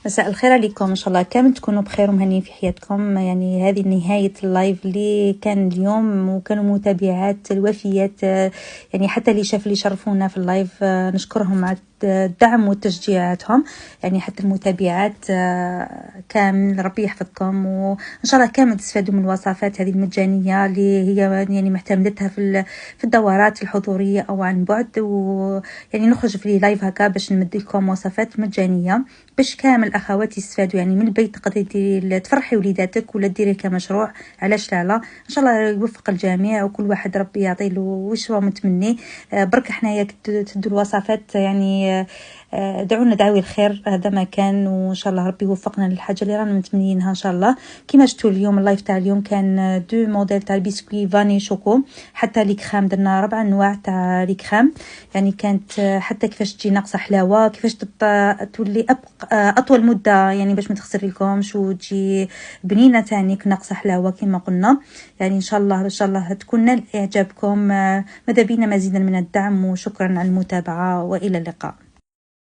مساء الخير عليكم، ان شاء الله كامل تكونوا بخير ومهنيين في حياتكم. يعني هذه نهايه اللايف اللي كان اليوم، وكانوا متابعات الوفيات، يعني حتى اللي شاف اللي شرفونا في اللايف نشكرهم على الدعم وتشجيعاتهم. يعني حتى المتابعات كامل ربي يحفظكم، وان شاء الله كامل تستفادوا من الوصفات هذه المجانيه اللي هي يعني معتمدتها في الدورات الحضوريه او عن بعد. ويعني نخرج في لايف هكا باش نمد لكم وصفات مجانيه باش كامل الاخوات يستفادوا. يعني من البيت تقدري تفرحي وليداتك ولا ديري كمشروع، علاش لا. ان شاء الله يوفق الجميع وكل واحد ربي يعطي له واش هو متمني. برك حنايا تدوا الوصفات، يعني دعونا دعوي الخير، هذا ما كان. وان شاء الله ربي يوفقنا للحاجه اللي رانا متمنيينها ان شاء الله. كيما شفتوا اليوم اللايف تاع اليوم كان دو موديل تاع البسكوي فاني شوكو، حتى لي كريم درنا 4 انواع تاع لي كريم. يعني كانت حتى كيفاش تجي ناقصه حلاوه، كيفاش تولي اطول مده، يعني باش ما تخسر لكمش وتجي بنينه تاني ناقصه حلاوه كما قلنا. يعني ان شاء الله تكون نال اعجابكم. ماذا بينا مزيدا من الدعم، وشكرا على المتابعه والى اللقاء.